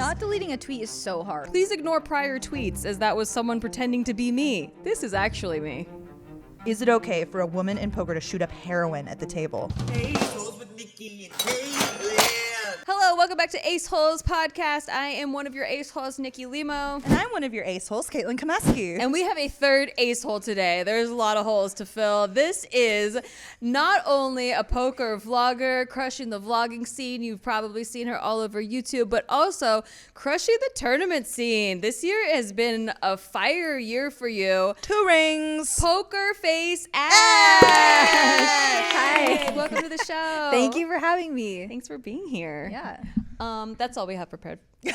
Not deleting a tweet is so hard. Please ignore prior tweets, as that was someone pretending to be me. This is actually me. Is it okay for a woman in poker to shoot up heroin at the table? Aceholes with Nikki and Caitlin. Hello, welcome back to Aceholes podcast. I am one of your Aceholes, Nikki Limo. And I'm one of your Aceholes, Caitlin Kamesky. And we have a third Acehole today. There's a lot of holes to fill. This is not only a poker vlogger crushing the vlogging scene. You've probably seen her all over YouTube, but also crushing the tournament scene. This year has been a fire year for you. 2 rings. Pokerface Ash. Hi. Welcome to the show. Thank you for having me. Thanks for being here. Yeah. That's all we have prepared. Cool.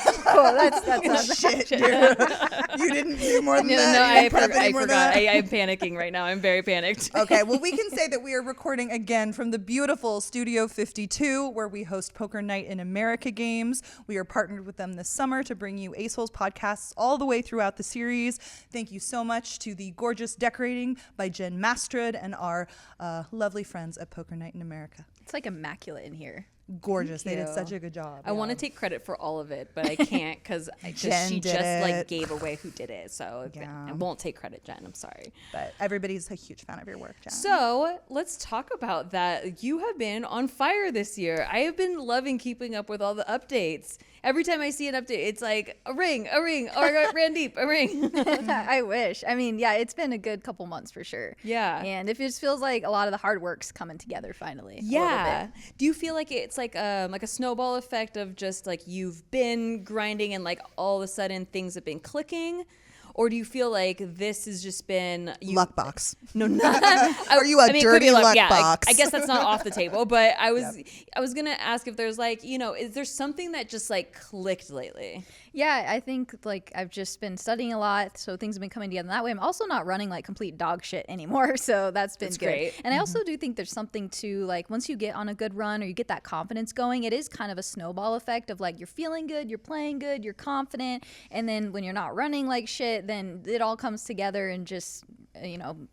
That's Shit, dude. You didn't do more than No, that. I forgot. I'm panicking right now. I'm very panicked. Okay, well, we can say that we are recording again from the beautiful Studio 52, where we host Poker Night in America games. We are partnered with them this summer to bring you Aceholes podcasts all the way throughout the series. Thank you so much to the gorgeous decorating by Jen Mastrid and our lovely friends at Poker Night in America. It's like immaculate in here. Gorgeous. They did you. such a good job. I want to take credit for all of it, but I can't because she did just like it. gave away who did it. So Yeah. I won't take credit, Jen. I'm sorry. But everybody's a huge fan of your work, Jen. So let's talk about that. You have been on fire this year. I have been loving keeping up with all the updates. Every time I see an update, it's like a ring, or I ran deep, a ring. I wish. I mean, yeah, it's been a good couple months for sure. Yeah. And it just feels like a lot of the hard work's coming together finally. Yeah. Do you feel like it's like a snowball effect of just like you've been grinding and like all of a sudden things have been clicking? Or do you feel like this has just been luck box. No, not. Are you a it could dirty be luck yeah, box? I guess that's not off the table. But I was gonna ask if there's like, is there something that just like clicked lately? Yeah, I think like I've just been studying a lot, so things have been coming together that way. I'm also not running like complete dog shit anymore, so that's been good. Great. And I also do think there's something to like once you get on a good run or you get that confidence going, it is kind of a snowball effect of like you're feeling good, you're playing good, you're confident, and then when you're not running like shit, then it all comes together and just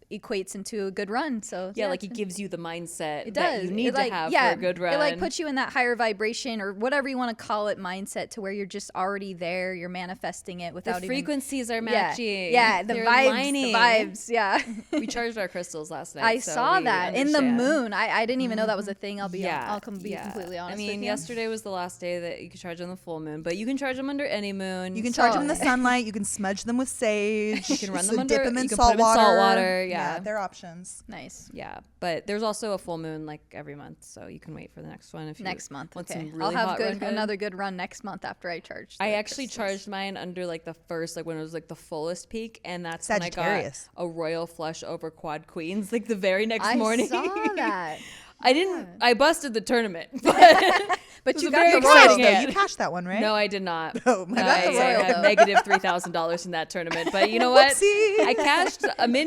equates into a good run. So Yeah, like it gives you the mindset it that does. you need It, like, to have yeah, for a good run. It like puts you in that higher vibration or whatever you want to call it mindset to where you're just already there. You're manifesting it without the even frequencies are matching. Yeah, the They're vibes. aligning. The vibes. Yeah. We charged our crystals last night. I so saw we that in the understand. moon. I didn't even know that was a thing. I'll be Yeah, completely honest. I mean, with you. yesterday was the last day that you could charge on the full moon, but you can charge them under any moon. You can charge them in the sunlight. You can smudge them with sage. You can run them under. Dip them in you can salt put them in water. salt water. Yeah. They're options. Nice. Yeah, but there's also a full moon like every month, so you can wait for the next one if you Next month. want Okay. some really I'll have hot run good. another good run next month after I charge. I the actually crystals. charged mine under like the first, like when it was like the fullest peak, and that's when I got Sagittarius. a royal flush over quad queens like the very next morning. I saw that. I didn't. I busted the tournament, but But It you was a got very the exciting royal. Though. hand. You cashed that one, right? No, I did not. Oh my God. I Royal, had though. negative $3,000 in that tournament, but you know what? Whoopsie. I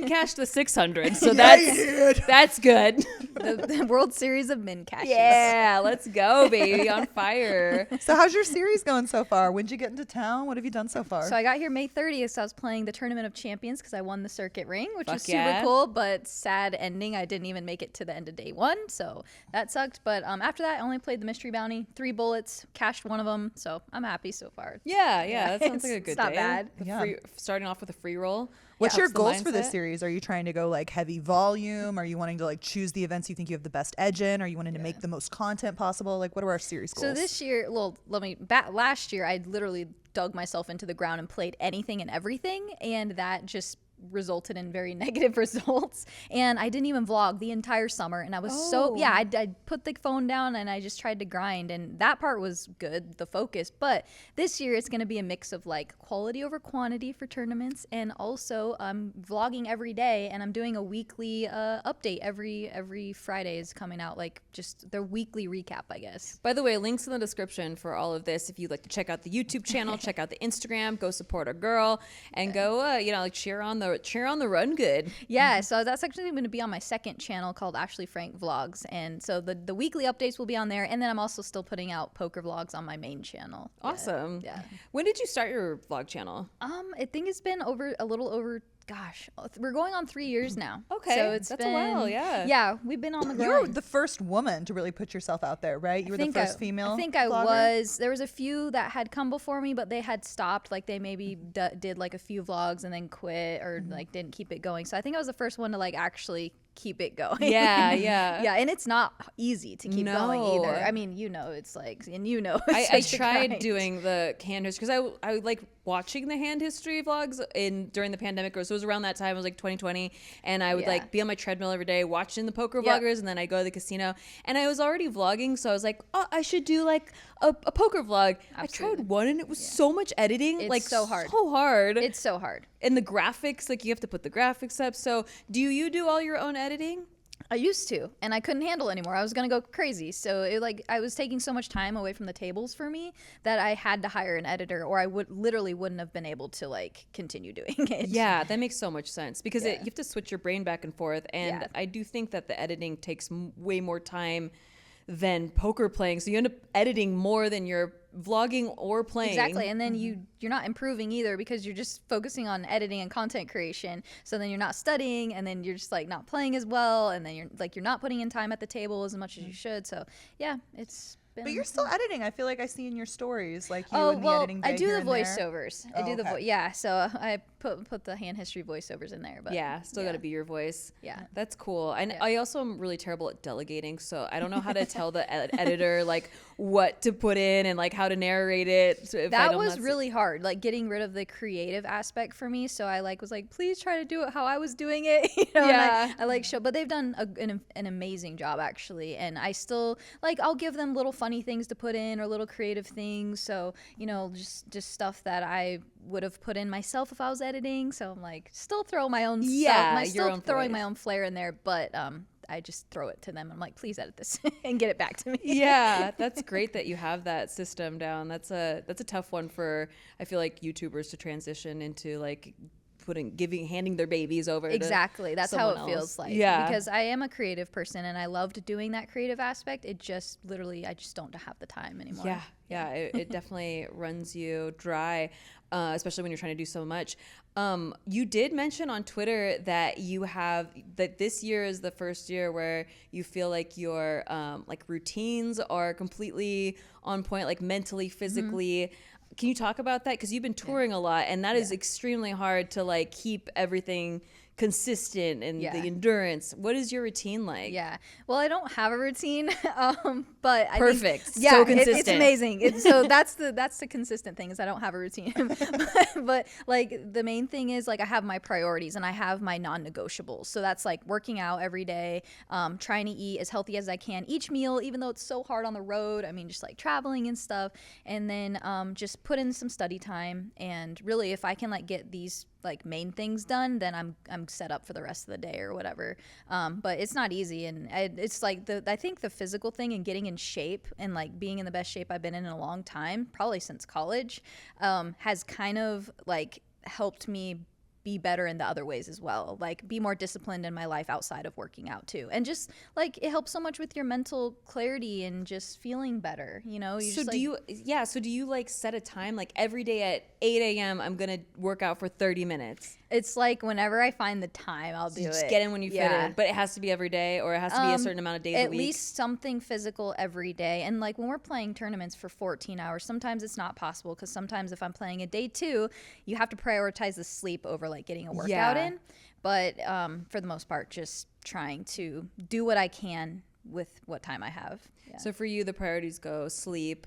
cashed the 600, so Yeah, you did. that's good. The World Series of Min Cashes. Yeah, let's go, baby, on fire. So how's your series going so far? When'd you get into town? What have you done so far? So I got here May 30th, so I was playing the Tournament of Champions because I won the circuit ring, which was Fuck super yeah. cool, but sad ending. I didn't even make it to the end of day one, so that sucked. But after that, I only played the Mystery Bounty, 3 bullets, cashed one of them, so I'm happy so far. Yeah, that sounds like a good It's not day. bad. The Yeah. Starting off with a free roll. What's Yeah. your Helps the goals for this mindset. series? Are you trying to go like heavy volume? Are you wanting to like choose the events you think you have the best edge in? Are you wanting to make the most content possible? Like, what are our series goals? So this year, last year, I literally dug myself into the ground and played anything and everything, and that just resulted in very negative results. And I didn't even vlog the entire summer, and I was I put the phone down and I just tried to grind, and that part was good, the focus. But this year it's going to be a mix of like quality over quantity for tournaments, and also I'm vlogging every day, and I'm doing a weekly update every Friday is coming out, like just their weekly recap, I guess. By the way, links in the description for all of this. If you'd like to check out the YouTube channel, check out the Instagram, go support our girl, and go, cheer on the run good. Yeah, so that's actually going to be on my second channel called Ashley Frank Vlogs, and so the weekly updates will be on there, and then I'm also still putting out poker vlogs on my main channel. Awesome. Yeah. When did you start your vlog channel? I think it's been a little over gosh, we're going on 3 years now. Okay, so it's that's been a while, yeah. Yeah, we've been on the You're grind. the first woman to really put yourself out there, right? You were the first female. I think I vlogger? was. There was a few that had come before me, but they had stopped. Like they maybe did like a few vlogs and then quit or like didn't keep it going. So I think I was the first one to like actually keep it going. Yeah. Yeah, and it's not easy to keep going No. either. I mean, it's like, and I it's such a tried grind. doing the hand history because I like watching the hand history vlogs during the pandemic. So it was around that time. It was like 2020, and I would Yeah. like be on my treadmill every day watching the poker Yep. vloggers, and then I go to the casino. And I was already vlogging, so I was like, oh, I should do like a poker vlog. Absolutely. I tried one, and it was so much editing. It's like so hard. So hard. It's so hard. And the graphics, like you have to put the graphics up. So do you do all your own editing? I used to, and I couldn't handle it anymore. I was gonna go crazy. So I was taking so much time away from the tables for me that I had to hire an editor, or I wouldn't have been able to like continue doing it. Yeah, that makes so much sense because Yeah. you have to switch your brain back and forth. And Yeah. I do think that the editing takes way more time than poker playing. So you end up editing more than you're vlogging or playing. Exactly, and then you're not improving either because you're just focusing on editing and content creation. So then you're not studying, and then you're just like not playing as well, and then you're not putting in time at the table as much as you should. So yeah, it's been. But you're still editing. I feel like I see in your stories, like you Oh and the well, editing. I bay do here the and there. voiceovers. I Oh, do the okay. yeah. So I put the hand history voiceovers in there. But Yeah, still got to be your voice. Yeah. That's cool. And I also am really terrible at delegating, so I don't know how to tell the editor like what to put in and like how to narrate it. So if I that don't was not- really hard, like getting rid of the creative aspect for me. So I was like, please try to do it how I was doing it. And Yeah. I like show, but they've done an amazing job actually. And I still like, I'll give them little funny things to put in or little creative things. So, just stuff that I would have put in myself if I was editing. So I'm like, still throw my own Yeah, stuff, your own throwing voice. my own flair in there. But, I just throw it to them. I'm like, please edit this and get it back to me. Yeah, that's great that you have that system down. That's a tough one for I feel like YouTubers to transition into like handing their babies over. Exactly. To That's how it someone feels else. like. Yeah, Because I am a creative person and I loved doing that creative aspect. It just literally, I just don't have the time anymore. Yeah, it definitely runs you dry, especially when you're trying to do so much. You did mention on Twitter that that this year is the first year where you feel like your like routines are completely on point, like mentally, physically. Can you talk about that? Because you've been touring a lot, and that is extremely hard to like keep everything consistent and Yeah. the endurance. What is your routine like? Yeah. Well, I don't have a routine, but I Perfect. Think, yeah, So it's consistent. amazing. So that's the consistent thing is I don't have a routine. but like the main thing is like I have my priorities and I have my non-negotiables. So that's like working out every day, trying to eat as healthy as I can each meal, even though it's so hard on the road. I mean, just like traveling and stuff, and then just put in some study time. And really, if I can like get these like main things done, then I'm set up for the rest of the day or whatever. But it's not easy, and it's like I think the physical thing and getting in shape and like being in the best shape I've been in a long time, probably since college, has kind of like helped me be better in the other ways as well, like be more disciplined in my life outside of working out too, and just like it helps so much with your mental clarity and just feeling better, you So just, do you like set a time like every day at 8 a.m. I'm gonna work out for 30 minutes? it's like whenever I find the time I'll do You it. just get in when you fit in, but it has to be every day, or it has to be a certain amount of days a At week. least something physical every day. And like when we're playing tournaments for 14 hours, sometimes it's not possible because sometimes if I'm playing a day 2, you have to prioritize the sleep over like getting a workout Yeah. in. But for the most part, just trying to do what I can with what time I have. Yeah. So for you, the priorities go sleep,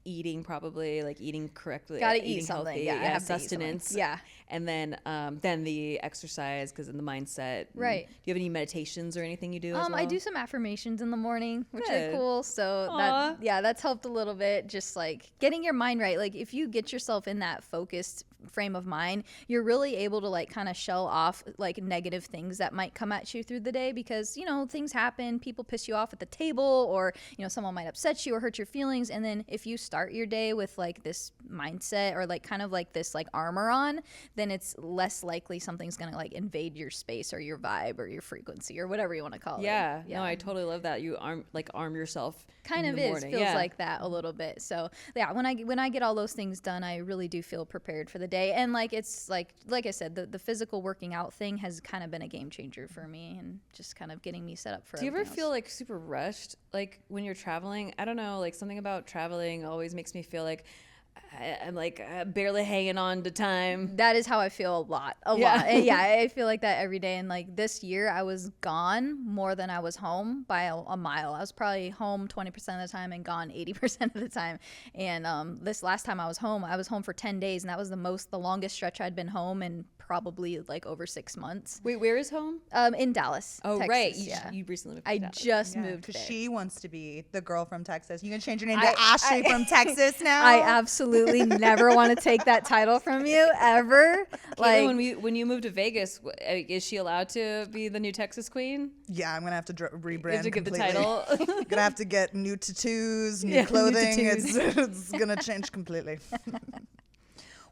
eating, probably like eating correctly, Gotta eating eat something. healthy, Yeah, I have to eat something. sustenance. Yeah. And then the exercise because in the mindset. Right. Do you have any meditations or anything you do? As well? I do some affirmations in the morning, which Good. are cool. So Aw. that's helped a little bit. Just like getting your mind right. Like if you get yourself in that focused frame of mind, you're really able to like kind of shell off like negative things that might come at you through the day because, things happen. People piss you off at the table or, someone might upset you or hurt your feelings. And then if you start your day with like this mindset or like kind of like this like armor on, then it's less likely something's gonna like invade your space or your vibe or your frequency or whatever you want to call it. Yeah. No, I totally love that. You arm yourself. Kind in of the is morning. feels Yeah. like that a little bit. So yeah, when I get all those things done, I really do feel prepared for the day. And like it's like I said, the physical working out thing has kind of been a game changer for me and just kind of getting me set up for. Do you ever everything feel else. like super rushed, like when you're traveling? I don't know, like something about traveling always makes me feel like I'm like barely hanging on to time. That is how I feel a lot. Yeah. And yeah, I feel like that every day. And like this year, I was gone more than I was home by a mile. I was probably home 20% of the time and gone 80% of the time. And this last time I was home for 10 days, and that was the longest stretch I'd been home in probably like over 6 months. Wait, where is home? In Dallas. Oh, Texas, right. Yeah. You recently moved to I Dallas. just Yeah, moved because there. she wants to be the girl from Texas. You gonna change your name to Ashley from Texas now? I absolutely never want to take that title from you ever. Caitlin, when you moved to Vegas, is she allowed to be the new Texas queen? Yeah, I'm gonna have to rebrand. You have to give the completely. title. Gonna have to get new tattoos, new Yeah, new clothing. tattoos. It's gonna change completely.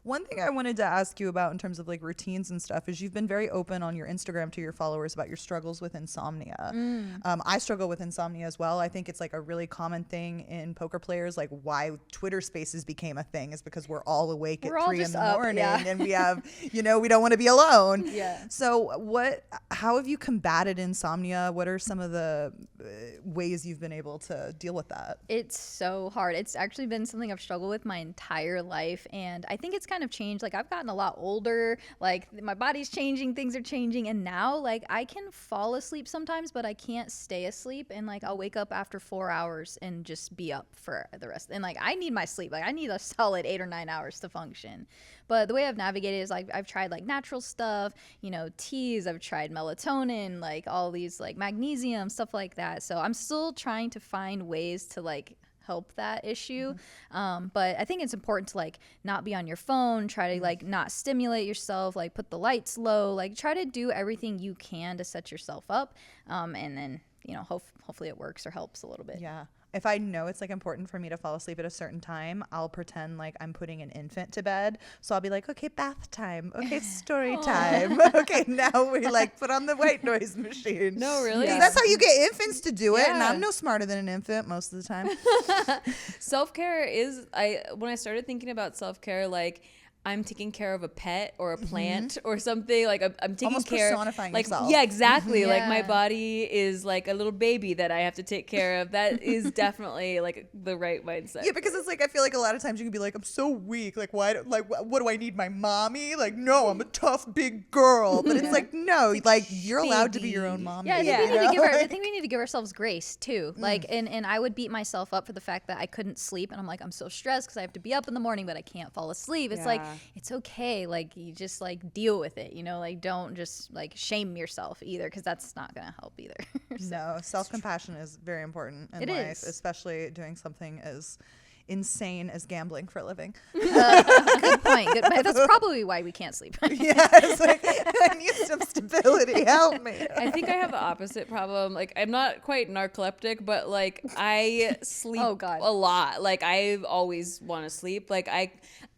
One thing I wanted to ask you about in terms of like routines and stuff is you've been very open on your Instagram to your followers about your struggles with insomnia. I struggle with insomnia as well. I think it's like a really common thing in poker players, like why Twitter Spaces became a thing is because we're all awake We're at all 3 in just the up, morning yeah. and we have, we don't want to be alone. Yeah. So how have you combated insomnia? What are some of the ways you've been able to deal with that? It's so hard. It's actually been something I've struggled with my entire life. And I think it's kind of changed. Like I've gotten a lot older, like my body's changing, things are changing. And now like I can fall asleep sometimes, but I can't stay asleep. And like I'll wake up after 4 hours and just be up for the rest. And like I need my sleep. Like I need a solid 8 or 9 hours to function. But the way I've navigated is like I've tried like natural stuff, teas, I've tried melatonin, like all these like magnesium, stuff like that. So I'm still trying to find ways to like help that issue. But I think it's important to like not be on your phone, try to like not stimulate yourself, like put the lights low, like try to do everything you can to set yourself up. And then, hopefully it works or helps a little bit. Yeah. If I know it's like important for me to fall asleep at a certain time, I'll pretend like I'm putting an infant to bed. So I'll be like, okay, bath time. Okay, story time. Okay, now we like put on the white noise machine. No, really? Because that's how you get infants to do it. And Yeah. I'm no smarter than an infant most of the time. Self-care is when I started thinking about self-care, like I'm taking care of a pet or a plant or something, like I'm taking Almost care personifying like yourself. yeah, exactly. Like my Yeah. body is like a little baby that I have to take care of. That is definitely like the right mindset. Yeah, because it's like I feel like a lot of times you can be like, I'm so weak. Like, why? Like, what do I need? My mommy? Like, no, I'm a tough big girl. But it's like, no, like you're allowed to be your own mommy. Yeah, I think, Yeah. we need to give Like- I think we need to give ourselves grace too. Like, and I would beat myself up for the fact that I couldn't sleep, and I'm like, I'm so stressed because I have to be up in the morning, but I can't fall asleep. It's like Yeah. it's okay. Like you just like deal with it. Like don't just like shame yourself either, because that's not gonna help either. No, self-compassion is very important in It life, is. especially doing something as insane as gambling for a living. Good point. Good. That's probably why we can't sleep. Yeah, it's like I need some stability. Help me. I think I have the opposite problem. Like I'm not quite narcoleptic, but like I sleep Oh, God. a lot. Like I always want to sleep. Like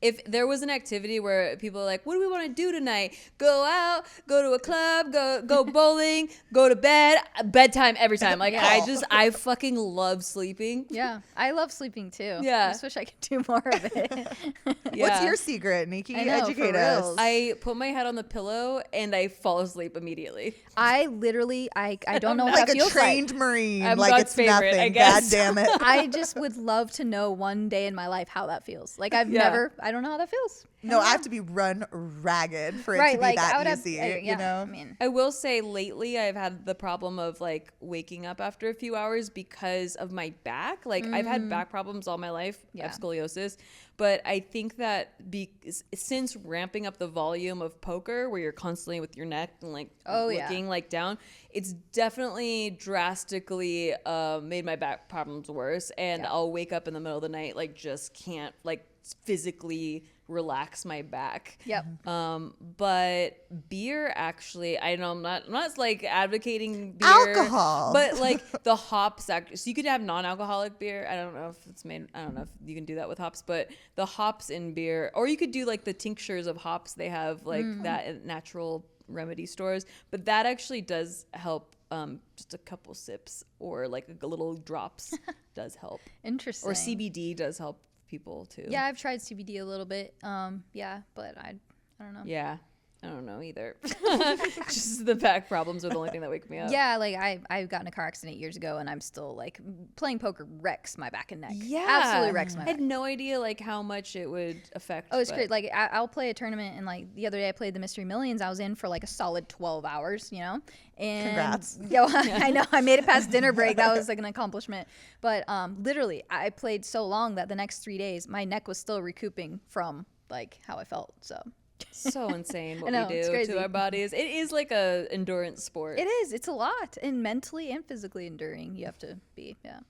if there was an activity where people are like, what do we want to do tonight? Go out, go to a club, go bowling, go to bed, bedtime every time. Like I fucking love sleeping. Yeah, I love sleeping too. Yeah. I just wish I could do more of it. What's Yeah. your secret, Nikki? I know, for Educate us. reals. I put my head on the pillow and I fall asleep immediately. I literally, I don't know what Like that a feels trained like. Marine. I'm like God's it's favorite, nothing. I guess. God damn it. I just would love to know one day in my life how that feels. Like I don't know how that feels. No, I have to be run ragged for it Right, to be like that I would easy. have, you know? I mean, I will say lately I've had the problem of like waking up after a few hours because of my back. Like I've had back problems all my life. I have Yeah. scoliosis, But I think that since ramping up the volume of poker, where you're constantly with your neck and like looking like down, it's definitely drastically made my back problems worse. And I'll wake up in the middle of the night like just can't like physically relax my back. Yep. But beer, actually, I know I'm not like advocating beer, Alcohol, but like the hops. Actually, so you could have non-alcoholic beer. I don't know if it's made. I don't know if you can do that with hops, but the hops in beer, or you could do like the tinctures of hops. They have like that at natural remedy stores, but that actually does help. Just a couple sips or like a little drops does help. Interesting. Or CBD does help people too. Yeah, I've tried CBD a little bit. Yeah, but I don't know. Yeah, I don't know either. Just the back problems are the only thing that wake me up. Yeah, like I got in a car accident years ago, and I'm still like playing poker wrecks my back and neck. Yeah, Absolutely wrecks my I back. had no idea like how much it would affect. Oh, it's but- great. Like I'll play a tournament, and like the other day I played the Mystery Millions. I was in for like a solid 12 hours, you know. And Congrats. Yo, I know I made it past dinner break. That was like an accomplishment. But literally, I played so long that the next 3 days my neck was still recouping from like how I felt. So insane what know, we it's do crazy. to our bodies. It is like a endurance sport. It is. It's a lot, and mentally and physically enduring. You have to be. Yeah.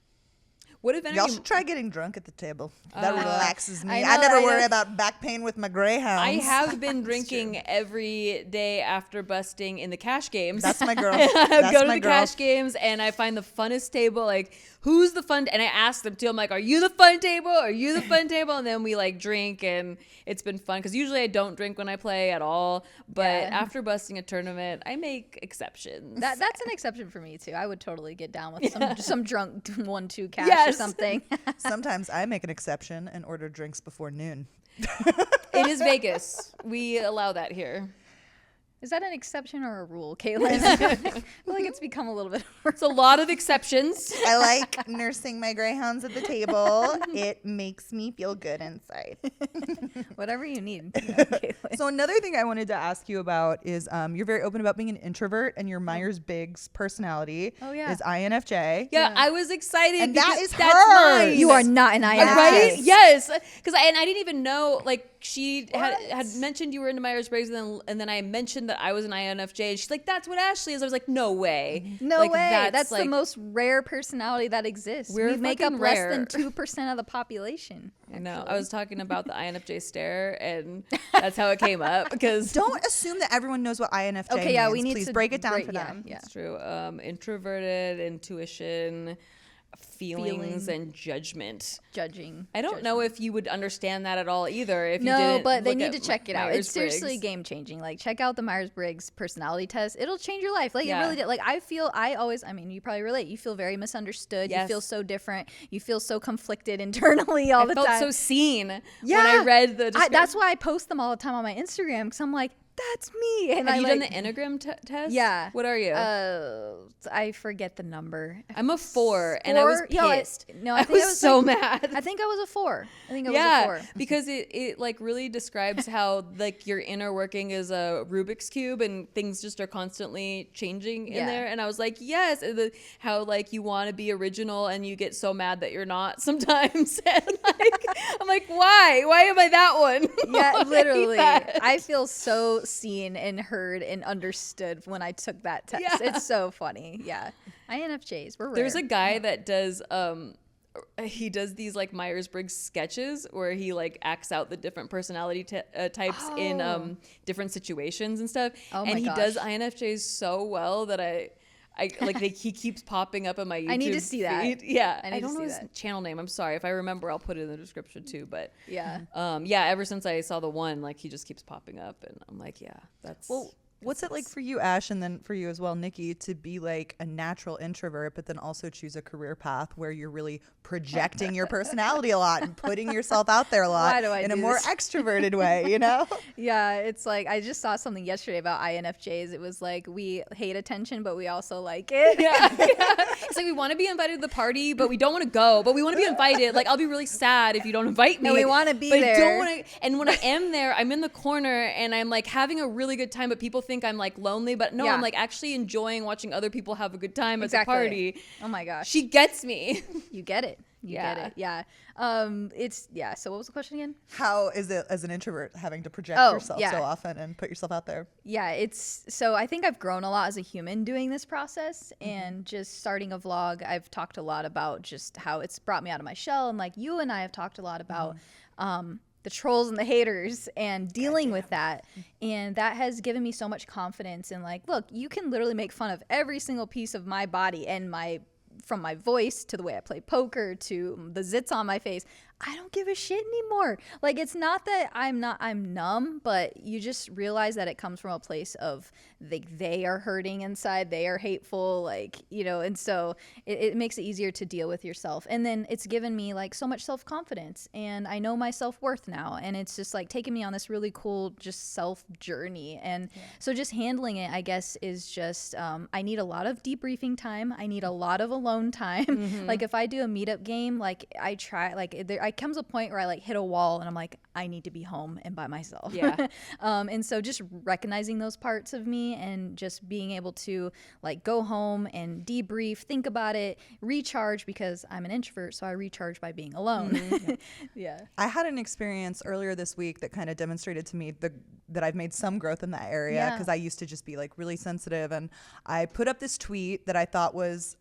What if any Y'all of you- should try getting drunk at the table. That relaxes me. I I know, never I worry know. about back pain with my greyhounds. I have been drinking every day after busting in the cash games. That's my girl. I That's go to my the girl. cash games and I find the funnest table. Like, who's the fun? And I ask them too. I'm like, are you the fun table? Are you the fun table? And then we like drink, and it's been fun because usually I don't drink when I play at all. But Yeah. after busting a tournament, I make exceptions. That's an exception for me too. I would totally get down with some drunk 1-2 cash or Yes. something. Sometimes I make an exception and order drinks before noon. It is Vegas. We allow that here. Is that an exception or a rule, Caitlin? I feel like it's become a little bit. It's a lot of exceptions. I like nursing my greyhounds at the table. It makes me feel good inside. Whatever you need, Caitlin. So another thing I wanted to ask you about is you're very open about being an introvert, and your Myers-Briggs personality Oh, yeah. is INFJ. Yeah, I was excited. And that because is that's hers. mine. You are not an INFJ. Right? Yes, because I didn't even know. Like she had mentioned you were into Myers-Briggs, and then I mentioned that I was an INFJ, and she's like, "That's what Ashley is." I was like, "No way, No Like, way. That's like, the most rare personality that exists. We're We make up fucking less rare. than 2% of the population. I know. I was talking about the INFJ stare, and that's how it came up because Don't assume that everyone knows what INFJ Okay, yeah, means. we need Please to break it down break- for yeah, them. yeah. it's true. Introverted, intuition, feelings, and judgment. Judging. I don't know if you would understand that at all either. If you No, didn't but they look need at to check it out. It's seriously Myers-Briggs. game changing. Like, check out the Myers-Briggs personality test. It'll change your life. Like, Yeah. it really did. Like, I mean, you probably relate. You feel very misunderstood. Yes. You feel so different. You feel so conflicted internally all I the felt time. so seen when Yeah. I read the description. That's why I post them all the time on my Instagram, because I'm like, that's me. And Have I you like, done the Enneagram test? Yeah. What are you? I forget the number. I'm a 4, and I was 4? Yo, pissed. no, I, I think was so like, mad. I think I was a 4. I think I was a Yeah, 4. because it like really describes how like your inner working is a Rubik's cube, and things just are constantly changing in Yeah. there. And I was like, yes, and how like you want to be original, and you get so mad that you're not sometimes. And like, I'm like, why? Why am I that one? Yeah, Why am I literally. that? I feel so seen and heard and understood when I took that test. Yeah. It's so funny. Yeah. INFJs, we're rare. There's a guy that does he does these like Myers-Briggs sketches where he like acts out the different personality types in different situations and stuff. Oh and my he does gosh. INFJs so well that I like he keeps popping up on my YouTube I need to see that. feed. Yeah. I I need to don't know see his that. channel name. I'm sorry. If I remember, I'll put it in the description too. But Yeah. yeah, ever since I saw the one, like he just keeps popping up, and I'm like, yeah, that's Well, what's it like for you, Ash, and then for you as well, Nikki, to be like a natural introvert, but then also choose a career path where you're really projecting your personality a lot and putting yourself out there a lot Why do I in a do more this? extroverted way, you know? Yeah, it's like I just saw something yesterday about INFJs. It was like we hate attention, but we also like it. yeah. It's like we want to be invited to the party, but we don't want to go. But we want to be invited. Like I'll be really sad if you don't invite me. And we wanna be but I there. don't want to. And when I am there, I'm in the corner and I'm like having a really good time. But people think I'm like lonely. But no, Yeah. I'm like actually enjoying watching other people have a good time at Exactly. the party. Oh my gosh. She gets me. You get it. You get it. Yeah. So what was the question again? How is it as an introvert having to project yourself so often and put yourself out there? Yeah, so I think I've grown a lot as a human doing this process, and just starting a vlog, I've talked a lot about just how it's brought me out of my shell, and like you and I have talked a lot about the trolls and the haters and dealing with that, and that has given me so much confidence in like, look, you can literally make fun of every single piece of my body and from my voice to the way I play poker to the zits on my face. I don't give a shit anymore. Like, it's not that I'm numb, but you just realize that it comes from a place of they are hurting inside, they are hateful, like, and so it makes it easier to deal with yourself. And then it's given me like so much self-confidence, and I know my self-worth now, and it's just like taken me on this really cool just self journey. And so just handling it, I guess, is just I need a lot of debriefing time. I need a lot of alone time. Like if I do a meetup game, like I try, like I comes a point where I like hit a wall and I'm like, I need to be home and by myself. Yeah. And so just recognizing those parts of me and just being able to like go home and debrief, think about it, recharge, because I'm an introvert, so I recharge by being alone. Yeah. I had an experience earlier this week that kind of demonstrated to me that I've made some growth in that area, because I used to just be like really sensitive, and I put up this tweet that I thought was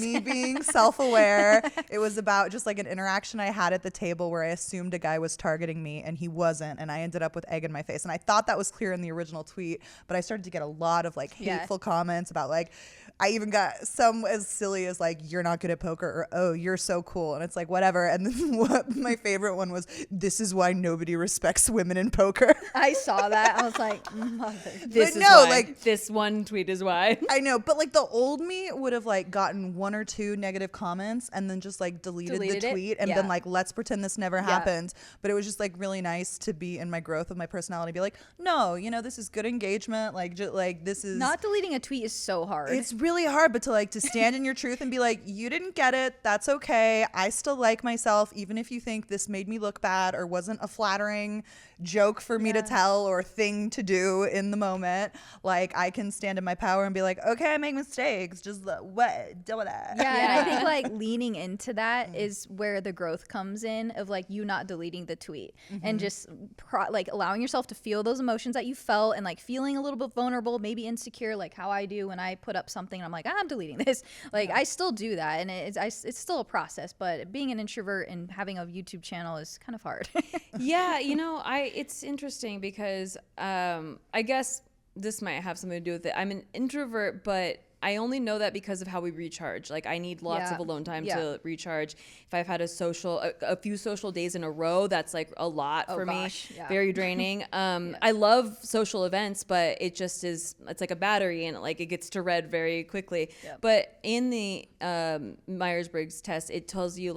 me being self-aware. It was about just like an interaction I had at the table where I assumed a guy was targeting me and he wasn't, and I ended up with egg in my face. And I thought that was clear in the original tweet, but I started to get a lot of like hateful comments about like, I even got some as silly as like, you're not good at poker, or oh, you're so cool. And it's like, whatever. And then what my favorite one was, this is why nobody respects women in poker. I saw that. I was like, mother. This one tweet is why. I know, but like the old me would have like gotten one or two negative comments and then just like deleted the tweet and been like, let's pretend this never happened. But it was just like really nice to be in my growth of my personality, be like, no, this is good engagement. Like, this is not deleting a tweet is so hard. It's really hard, but to stand in your truth and be like, you didn't get it, that's okay. I still like myself, even if you think this made me look bad or wasn't a flattering joke for me to tell or thing to do in the moment. Like, I can stand in my power and be like, okay, I make mistakes, just do that. And I think like leaning into that is where the growth comes in, of like you not deleting the tweet and just like allowing yourself to feel those emotions that you felt, and like feeling a little bit vulnerable, maybe insecure, like how I do when I put up something and I'm like, I'm deleting this. Like I still do that, and it's still a process, but being an introvert and having a YouTube channel is kind of hard. It's interesting because I guess this might have something to do with it. I'm an introvert, but I only know that because of how we recharge. Like, I need lots of alone time to recharge. If I've had a few social days in a row, that's like a lot for me. Very draining. I love social events, but it just is, it's like a battery, and it gets to red very quickly. But in the Myers-Briggs test, it tells you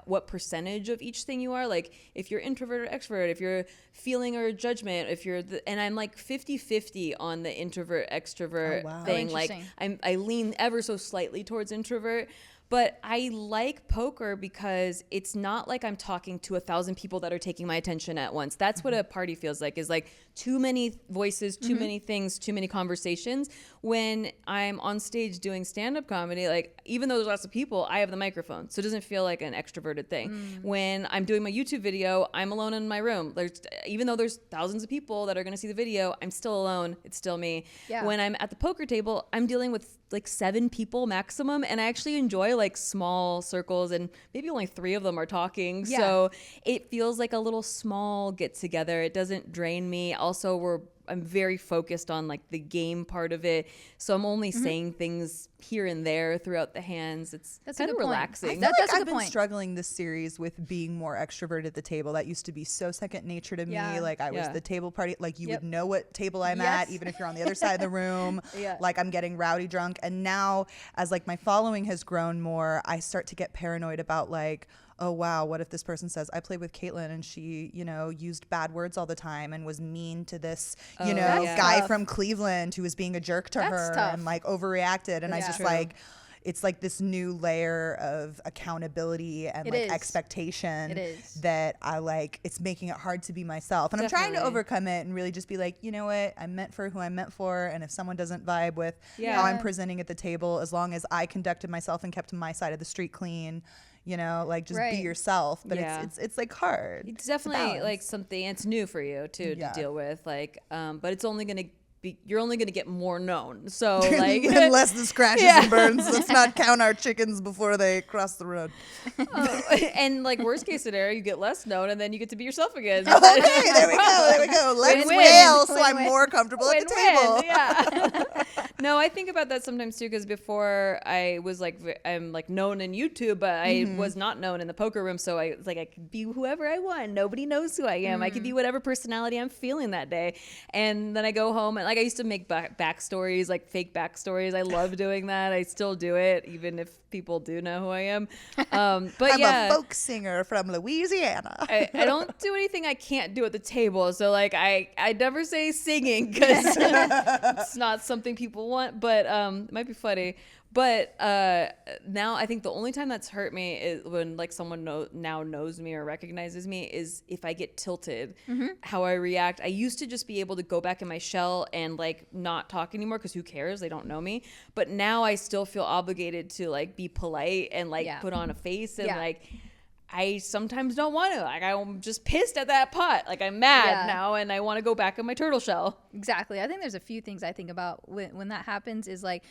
what percentage of each thing you are. Like if you're introvert or extrovert, if you're feeling or judgment, if you're and I'm like 50-50 on the introvert extrovert thing. I lean ever so slightly towards introvert. But I like poker because it's not like I'm talking to 1,000 people that are taking my attention at once. That's what a party feels like, is like too many voices, too many things, too many conversations. When I'm on stage doing stand-up comedy, like even though there's lots of people, I have the microphone. So it doesn't feel like an extroverted thing. When I'm doing my YouTube video, I'm alone in my room. Even though there's thousands of people that are going to see the video, I'm still alone. It's still me. Yeah. When I'm at the poker table, I'm dealing with like 7 people maximum, and I actually enjoy like small circles, and maybe only 3 of them are talking. So it feels like a little small get together. It doesn't drain me. Also, I'm very focused on like the game part of it, so I'm only saying things here and there throughout the hands. That's kind of relaxing. I've been struggling this series with being more extroverted at the table. That used to be so second nature to me. Like I was the table party, like you would know what table I'm at, even if you're on the other side of the room. Like I'm getting rowdy drunk. And now as like my following has grown more, I start to get paranoid about like, oh wow, what if this person says, I played with Caitlin and she, used bad words all the time and was mean to this, guy from Cleveland who was being a jerk to her and like overreacted. And I just like, it's like this new layer of accountability and expectation that I like, it's making it hard to be myself. And I'm trying to overcome it and really just be like, you know what, I'm meant for who I'm meant for. And if someone doesn't vibe with how I'm presenting at the table, as long as I conducted myself and kept my side of the street clean, you know, like just be Right. yourself. But Yeah. it's like hard. It's definitely balance. like something. It's new for you too Yeah. to deal with. Like, but it's only gonna be. You're only gonna get more known. So like, Unless the scratches and burns. Let's not count our chickens before they cross the road. and like worst case scenario, you get less known, and then you get to be yourself again. Okay, there we go. There we go. Let's Win-win. wail so I'm Win-win. more comfortable at the Win-win, table. yeah. No, I think about that sometimes too, because before I was like, I'm like known in YouTube, but I was not known in the poker room. So I was like, I could be whoever I want. Nobody knows who I am. I could be whatever personality I'm feeling that day. And then I go home and like I used to make backstories, like fake backstories. I love doing that. I still do it, even if people do know who I am. But I'm yeah. a folk singer from Louisiana. I don't do anything I can't do at the table. So like I never say singing because it's not something people want, but it might be funny. But now I think the only time that's hurt me is when like someone now knows me or recognizes me is if I get tilted, how I react. I used to just be able to go back in my shell and like not talk anymore because who cares? They don't know me. But now I still feel obligated to like be polite and like Yeah. put on a face and Yeah. like I sometimes don't want to. Like I'm just pissed at that pot. Like I'm mad Yeah. now and I want to go back in my turtle shell. Exactly. I think there's a few things I think about when that happens is like,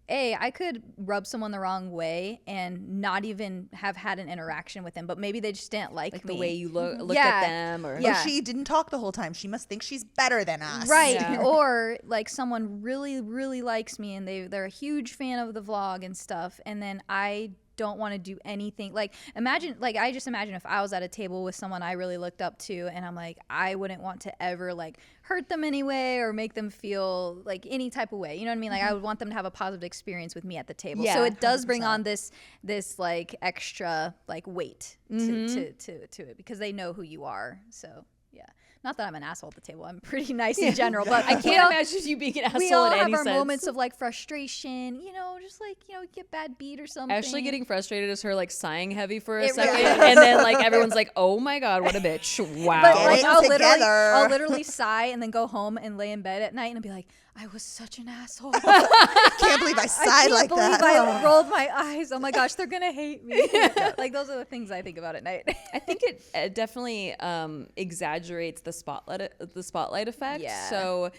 I could rub someone the wrong way and not even have had an interaction with them, but maybe they just didn't like Like me. the way you looked Yeah. at them or Yeah. Oh, she didn't talk the whole time. She must think she's better than us. Right. Yeah. Or like someone really, really likes me and they're a huge fan of the vlog and stuff. And then I don't want to do anything. Like I just imagine if I was at a table with someone I really looked up to and I'm like, I wouldn't want to ever like hurt them anyway or make them feel like any type of way. You know what I mean? Like I would want them to have a positive experience with me at the table. Yeah, so it does bring 100%. on this like extra like weight to it because they know who you are. So yeah. Not that I'm an asshole at the table. I'm pretty nice in general, but I can't imagine you being an asshole we all in have any our sense. moments of like frustration, you know, just like, you know, get bad beat or something. Ashley getting frustrated is her like sighing heavy for a It second, really is. and then like everyone's like, "Oh my god, what a bitch!" Wow. but Get like it I'll together. literally sigh and then go home and lay in bed at night and be like, I was such an asshole. Can't believe I sighed I can't like believe that. I rolled my eyes. Oh my gosh, they're gonna hate me. Like those are the things I think about at night. I think it definitely exaggerates the spotlight effect. Yeah. So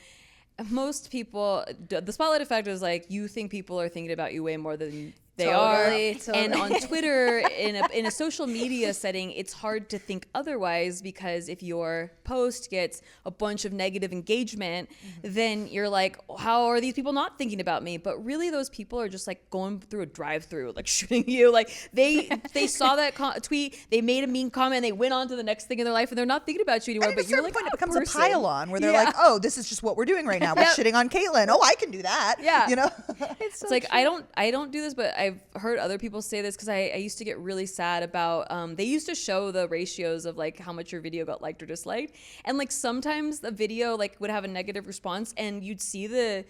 most people, the spotlight effect is like you think people are thinking about you way more than they Totally, are. And on Twitter, in a social media setting, it's hard to think otherwise because if your post gets a bunch of negative engagement, then you're like, how are these people not thinking about me? But really, those people are just like going through a drive-through, like shooting you. Like they saw that tweet, they made a mean comment, they went on to the next thing in their life, and they're not thinking about you anymore. And at But a you're certain like point, a it becomes person. a pile-on where they're Yeah. like, "Oh, this is just what we're doing right now. We're Yep. shitting on Caitlin. Oh, I can do that." Yeah. You know. It's like I don't do this, but I've heard other people say this because I used to get really sad about they used to show the ratios of like how much your video got liked or disliked, and like sometimes the video like would have a negative response and you'd see the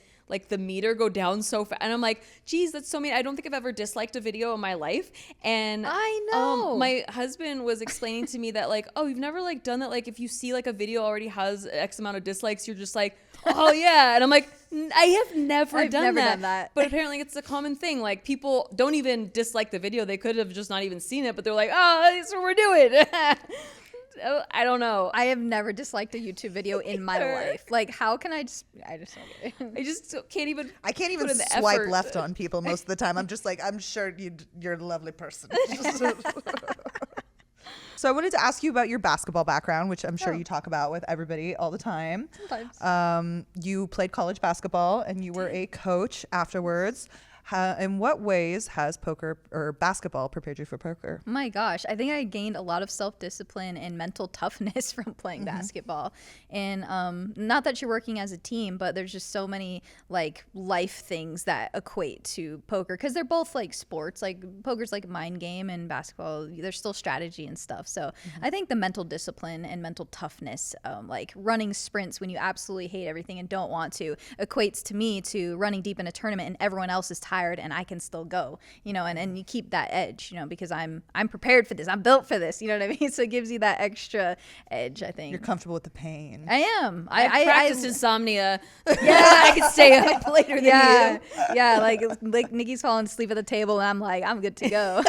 meter go down so fast, and I'm like, geez, that's so mean. I don't think I've ever disliked a video in my life. And I know. my husband was explaining to me that like, oh, you've never like done that, like if you see like a video already has X amount of dislikes, you're just like, oh yeah. And I'm like, I have never I've done never that. done that. But apparently it's a common thing. Like people don't even dislike the video. They could have just not even seen it, but they're like, oh, that's what we're doing. I don't know. I have never disliked a YouTube video in my either. life. Like, how can I just don't get it. I just can't even. I can't even put in the swipe effort. left on people most of the time. I'm just like, I'm sure you're a lovely person. So I wanted to ask you about your basketball background, which I'm sure you talk about with everybody all the time. Sometimes. You played college basketball and you were a coach afterwards. In what ways has poker or basketball prepared you for poker? My gosh, I think I gained a lot of self-discipline and mental toughness from playing basketball. And not that you're working as a team, but there's just so many like life things that equate to poker because they're both like sports. Like poker's like a mind game and basketball, there's still strategy and stuff. So I think the mental discipline and mental toughness, like running sprints when you absolutely hate everything and don't want to, equates to me to running deep in a tournament and everyone else is tired tired and I can still go, you know, and you keep that edge, you know, because I'm prepared for this. I'm built for this. You know what I mean? So it gives you that extra edge, I think. You're comfortable with the pain. I am. I practiced insomnia. Yeah, I could stay up later than you. Yeah, like Nikki's falling asleep at the table and I'm like, I'm good to go.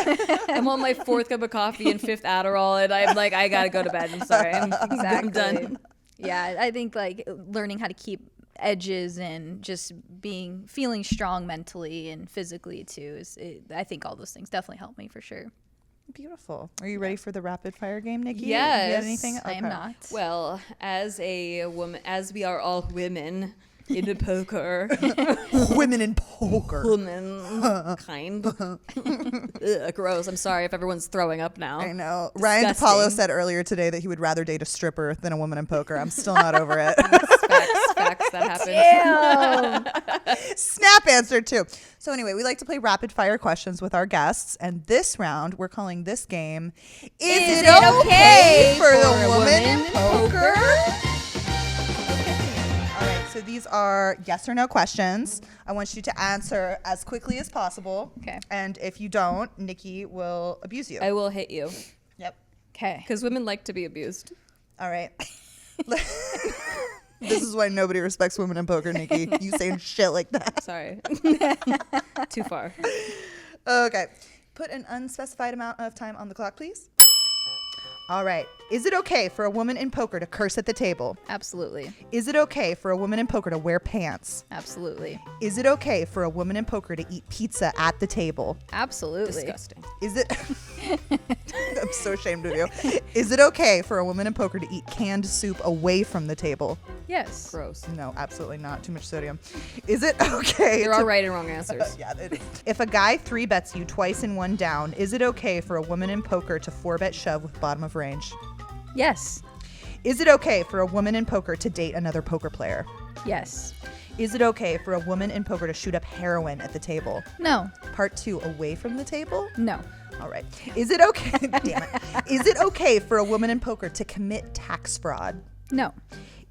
I'm on my 4th cup of coffee and 5th Adderall, and I'm like, I gotta go to bed. I'm sorry. I'm done. Yeah, I think like learning how to keep edges and just feeling strong mentally and physically too I think all those things definitely help me for sure. Beautiful. Are you ready for the rapid fire game, Nikki? Yes. You got anything? I am Okay. not. Well, as a woman, as we are all women into poker, Women in poker. woman kind. Ugh, gross. I'm sorry if everyone's throwing up now. I know. Ryan Disgusting. DePaulo said earlier today that he would rather date a stripper than a woman in poker. I'm still not over it. Facts, that happens. Snap answer too. So anyway, we like to play rapid fire questions with our guests, and this round we're calling this game "Is it okay for the woman in poker?" All right, so these are yes or no questions. I want you to answer as quickly as possible. Okay. And if you don't, Nikki will abuse you. I will hit you Yep. Okay. because women like to be abused. All right. This is why nobody respects women in poker, Nikki. You saying shit like that. Sorry. Too far. Okay. Put an unspecified amount of time on the clock, please. All right. Is it okay for a woman in poker to curse at the table? Absolutely. Is it okay for a woman in poker to wear pants? Absolutely. Is it okay for a woman in poker to eat pizza at the table? Absolutely. Disgusting. Is it... I'm so ashamed of you. Is it okay for a woman in poker to eat canned soup away from the table? Yes. Gross. No, absolutely not. Too much sodium. Is it okay There to are right and wrong answers. Yeah, it is. If a guy 3-bets you twice in one down, is it okay for a woman in poker to 4-bet shove with bottom of range? Yes. Is it okay for a woman in poker to date another poker player? Yes. Is it okay for a woman in poker to shoot up heroin at the table? No. Part 2, away from the table? No. All right. Is it okay? Damn it. Is it okay for a woman in poker to commit tax fraud? No.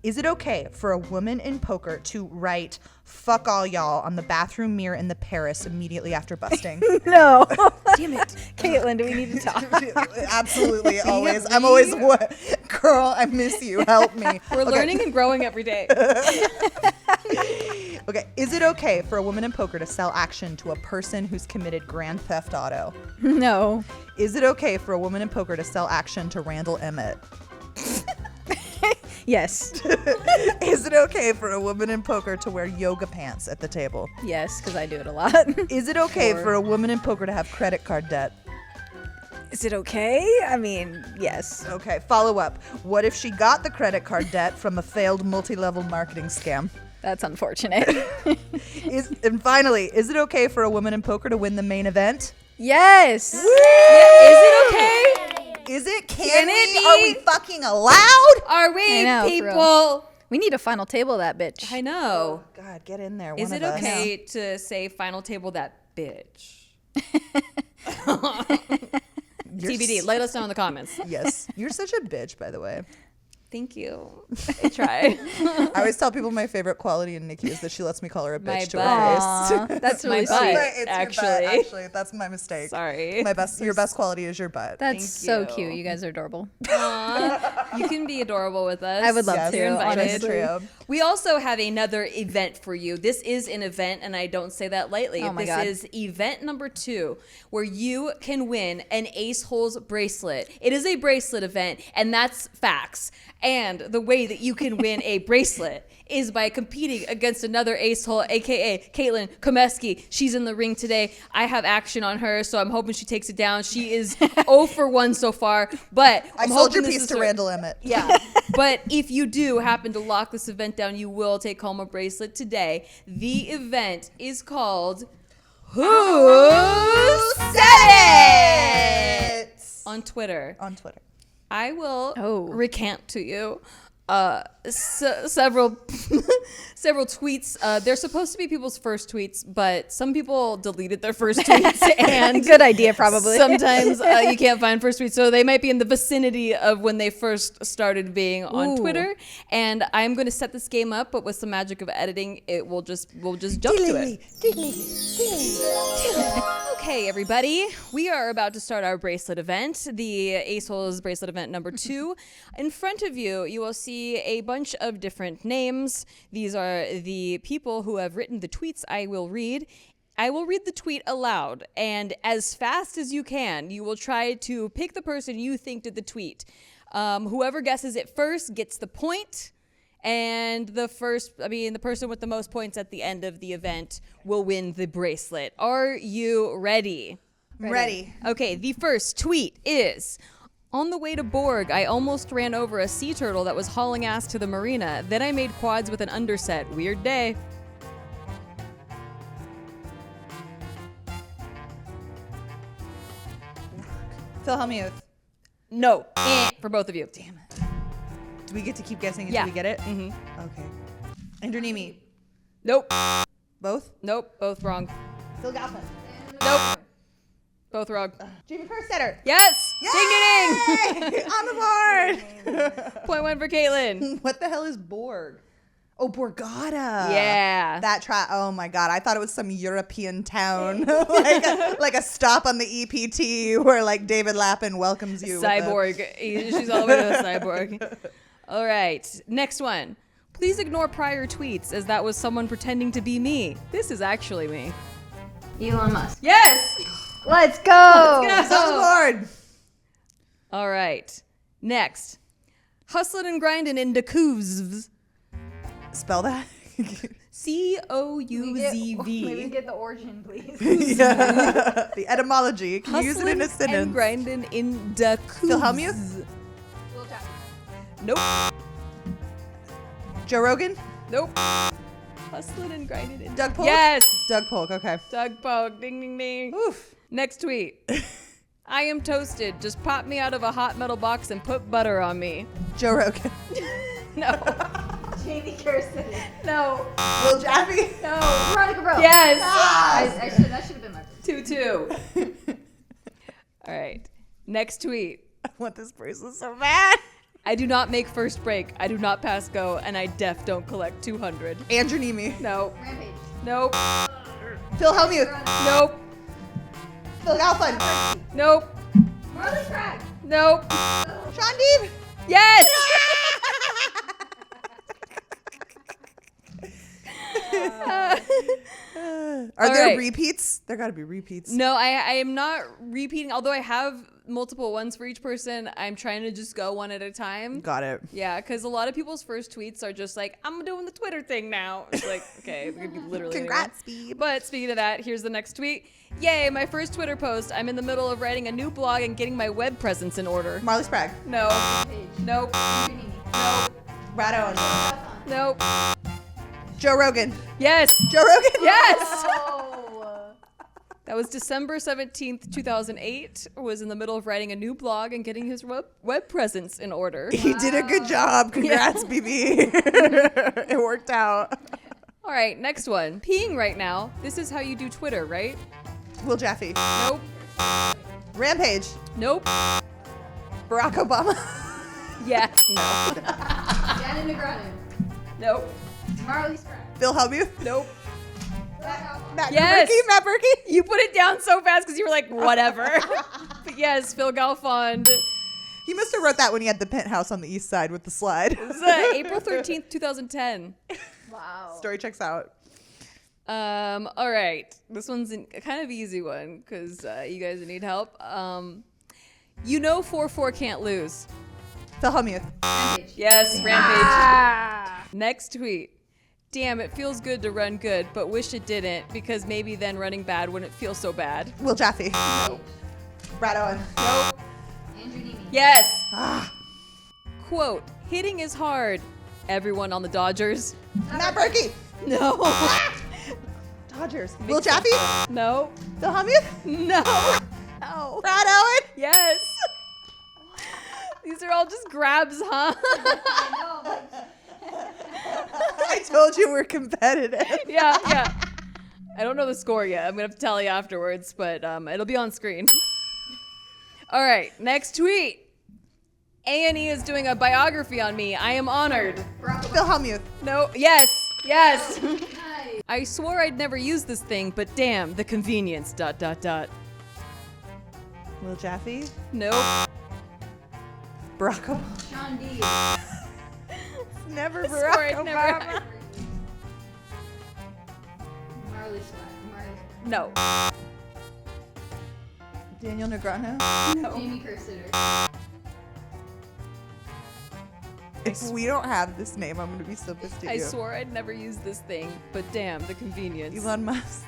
Is it okay for a woman in poker to write "fuck all y'all" on the bathroom mirror in the Paris immediately after busting? No. Damn it. Caitlin, do we need to talk? Absolutely, always. I'm always what? Girl, I miss you. Help me. We're learning and growing every day. Okay. Is it okay for a woman in poker to sell action to a person who's committed Grand Theft Auto? No. Is it okay for a woman in poker to sell action to Randall Emmett? Yes. Is it okay for a woman in poker to wear yoga pants at the table? Yes, because I do it a lot. Is it okay for a woman in poker to have credit card debt? Is it okay? I mean, yes. Okay, follow up. What if she got the credit card debt from a failed multi-level marketing scam? That's unfortunate. And finally, is it okay for a woman in poker to win the main event? Yes. Is it okay? Is it? Can it be? Are we fucking allowed? Are we I know, for people? We need a final table that bitch. I know. God, get in there. Is one it of us. okay to say final table that bitch? You're TBD. Let us know in the comments. Yes. You're such a bitch, by the way. Thank you. I try. I always tell people my favorite quality in Nikki is that she lets me call her a bitch My to butt. her face. Aw, that's My really butt. sweet. It's your butt, Actually. actually, that's my mistake. Sorry. Your best quality is your butt. That's Thank so you. cute. You guys are adorable. Aw, you can be adorable with us. I would love Yes, to, you're invited. honestly. Trio. We also have another event for you. This is an event, and I don't say that lightly. Oh my this God. is event number 2, where you can win an Aceholes bracelet. It is a bracelet event, and that's facts. And the way that you can win a bracelet is by competing against another Acehole, aka Caitlin Komeski. She's in the ring today. I have action on her, so I'm hoping she takes it down. She is 0 for 1 so far, but I I'm sold your hoping this piece is to her- Randall Emmett. Yeah, but if you do happen to lock this event down, you will take home a bracelet today. The event is called Who Said It? On Twitter. On Twitter. I will Oh. recant to you several several tweets. They're supposed to be people's first tweets, but some people deleted their first tweets, and Good idea, probably. sometimes you can't find first tweets, so they might be in the vicinity of when they first started being on Twitter. And I'm going to set this game up, but with some magic of editing, we'll just jump to it. Okay, everybody, we are about to start our bracelet event, the Aceholes bracelet event number 2. In front of you, you will see a bunch of different names. These are the people who have written the tweets I will read. I will read the tweet aloud, and as fast as you can, you will try to pick the person you think did the tweet. Whoever guesses it first gets the point. And the person with the most points at the end of the event will win the bracelet. Are you ready? Ready. Okay, the first tweet is, on the way to Borg, I almost ran over a sea turtle that was hauling ass to the marina. Then I made quads with an underset. Weird day. Phil Hellmuth. No. For both of you. Damn it. Do we get to keep guessing until Yeah. we get it? Mm-hmm. Okay. Andrew Nemi. Nope. Both? Nope. Both wrong. Phil Goffin. Nope. Both wrong. Jamie Kerstetter. Yes! Ding, ding, ding! On the board! Point 1 for Caitlin. What the hell is Borg? Oh, Borgata. Yeah. That oh my God. I thought it was some European town. like a stop on the EPT where like David Lappin welcomes you. Cyborg. She's all the way to a cyborg. All right. Next one. Please ignore prior tweets as that was someone pretending to be me. This is actually me. Elon Musk. Yes! Let's go. It's on the board. All right. Next. Hustlin' and grindin' in NIKKI'S. Spell that. COUZV. Maybe get the origin, please. Yeah. The etymology. Can you use it in a Hustlin' sentence? and grindin' in NIKKI'S. Phil Hellmuth? Nope. Joe Rogan? Nope. Hustlin' and grindin' in Doug Polk? Yes. Doug Polk, okay. Doug Polk. Ding, ding, ding. Oof. Next tweet. I am toasted. Just pop me out of a hot metal box and put butter on me. Joe Rogan. No. Jamie Kirsten. No. Will Jaffe? No. Veronica Bro. Yes. That should have been my first. 2-2. All right. Next tweet. I want this bracelet so bad. I do not make first break. I do not pass go, and I don't collect 200. Andrew Nemi. No. Rampage. Nope. Phil Hellmuth. Nope. Phil Galfin. Nope. Marley Craig. Nope. Sean Deeb. Yes. Are All there right. repeats? There got to be repeats. No, I am not repeating. Although I have multiple ones for each person, I'm trying to just go one at a time. Got it. Yeah, because a lot of people's first tweets are just like, I'm doing the Twitter thing now. It's like, okay, it could be literally Congrats, anyone. Beeb. But speaking of that, here's the next tweet. Yay, my first Twitter post. I'm in the middle of writing a new blog and getting my web presence in order. Marley Sprague. No. Rampage. Nope. Andrew Nemi. Nope. Brad Owen. Nope. Joe Rogan. Yes. Joe Rogan. Yes. Oh. That was December 17th, 2008. Was in the middle of writing a new blog and getting his web presence in order. He did a good job. Congrats, BB. It worked out. All right, next one. Peeing right now. This is how you do Twitter, right? Will Jaffe. Nope. Rampage. Nope. Barack Obama. Yeah. No. Janet McGrannen. Nope. Marley Craig. Phil Hellmuth. Nope. Matt Yes. Berkey. Matt Berkey. You put it down so fast because you were like, whatever. But yes, Phil Galfond. He must have wrote that when he had the penthouse on the east side with the slide. It was April 13th, 2010. Wow. Story checks out. All right. This one's a kind of easy one because you guys need help. You know 4-4 can't lose. Phil Hellmuth. Rampage. Yes, Rampage. Next tweet. Damn, it feels good to run good, but wish it didn't because maybe then running bad wouldn't feel so bad. Will Jaffe. Nope. Brad Owen. Nope. Andrew Nemi. Yes. Ah. Quote, hitting is hard. Everyone on the Dodgers. Matt Berkey. No. Dodgers. Will Jaffe. No. Phil Hellmuth. No. No. Brad Owen. Yes. These are all just grabs, huh? I know, but told you we're competitive. Yeah. I don't know the score yet. I'm gonna have to tell you afterwards, but it'll be on screen. All right, next tweet. A&E is doing a biography on me. I am honored. Phil Hellmuth. No, yes. I swore I'd never use this thing, but damn, the convenience. ... Will Jaffe. Nope. Barack Obama. Sean D. Never I swore Barack I'd never Obama. Marley Swag. No. Daniel Negreanu. Jamie Cursider. If we don't have this name, I'm going to be so pissed at I you. swore I'd never use this thing, but damn, the convenience. Elon Musk.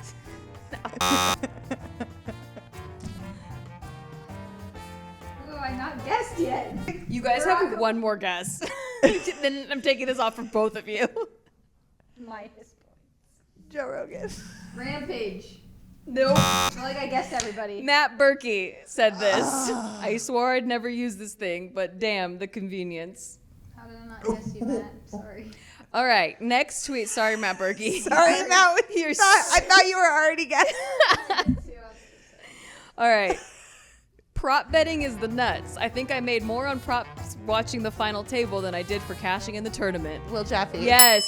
Oh, I not guessed yet. You guys have one more guess. Then I'm taking this off for both of you. Minus points. Joe Rogan. Rampage. Nope. I feel like I guessed everybody. Matt Berkey said this. I swore I'd never use this thing, but damn, the convenience. How did I not guess you, Matt? Sorry. All right, next tweet. Sorry, Matt Berkey. Sorry, Matt. You're I thought you were already guessing. All right. Prop betting is the nuts. I think I made more on props watching the final table than I did for cashing in the tournament. Will Jaffe. Yes.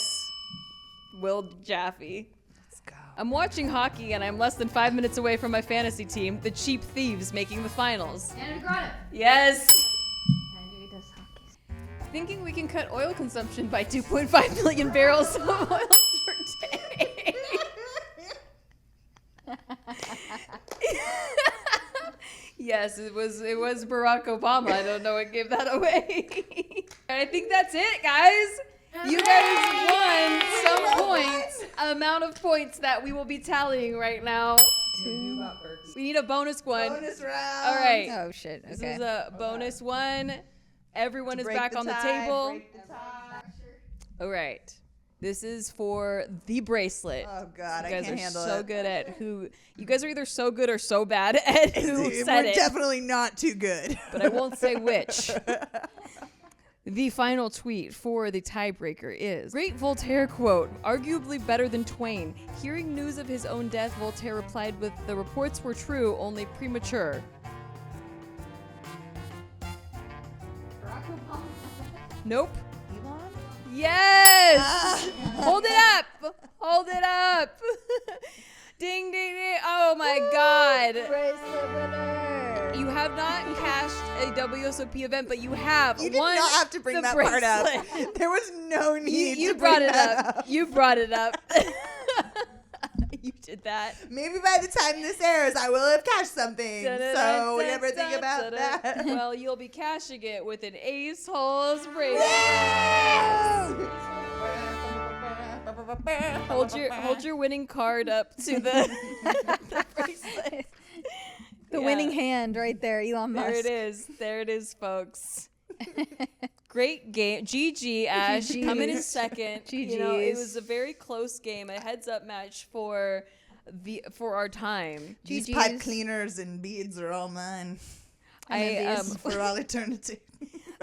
Will Jaffe. Let's go. I'm watching hockey and I'm less than 5 minutes away from my fantasy team, the Cheap Thieves, making the finals. Anna Negrano. Yes. I knew he does hockey. Thinking we can cut oil consumption by 2.5 million barrels of oil per day. Yes, it was Barack Obama. I don't know what gave that away. I think that's it, guys. You guys won some points, amount of points that we will be tallying right now. We need a bonus one. Bonus round. All right. Oh shit. This Okay. is a bonus one. Everyone is Break back on the tie, table. break the tie. All right. This is for the bracelet. Oh God, You I guys can't are handle so it. good at who. You guys are either so good or so bad at who We're said it. definitely not too good. But I won't say which. The final tweet for the tiebreaker is great Voltaire quote, arguably better than Twain. Hearing news of his own death, Voltaire replied with, "The reports were true, only premature." Barack Obama. Nope. Elon? Yes! Hold it up! Hold it up! Ding, ding, ding. Oh my God. Bracelet winner. You have not cashed a WSOP event, but you have You did won not have to bring the that part up. bracelet. There was no need You to brought bring it that up. You brought it up. You did that. Maybe by the time this airs, I will have cashed something. So we never think about that. Well, you'll be cashing it with an Aceholes bracelet. Hold your winning card up to the bracelet. The Yeah. winning hand right there, Elon Musk. There it is. There it is, folks. Great game. GG, Ash. GGs. Coming in second. You know, it GGs. was a very close game. A heads-up match for our time. These GGs. pipe cleaners and beads are all mine for all eternity.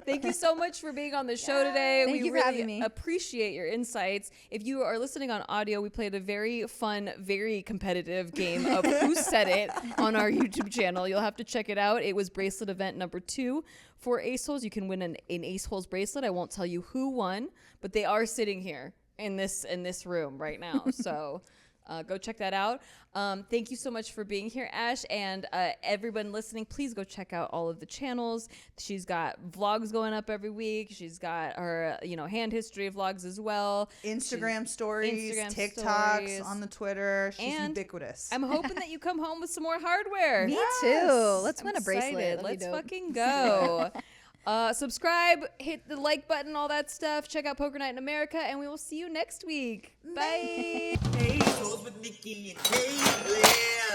Thank you so much for being on the show today. Thank We you for really having me. appreciate your insights. If you are listening on audio, we played a very fun, very competitive game of Who Said It on our YouTube channel. You'll have to check it out. It was bracelet event number 2 for Aceholes. You can win an Aceholes bracelet. I won't tell you who won, but they are sitting here in this room right now. So go check that out. Thank you so much for being here, Ash, and everyone listening. Please go check out all of the channels. She's got vlogs going up every week. She's got her, hand history vlogs as well. Instagram stories, Instagram TikToks, stories. on the Twitter. She's And ubiquitous. I'm hoping that you come home with some more hardware. Me Yes. too. Let's I'm win a bracelet. excited. That'd be Let's dope. fucking go. Subscribe, hit the like button, all that stuff. Check out Poker Night in America, and we will see you next week. Bye. Hey, Toes with Nikki and Caitlin.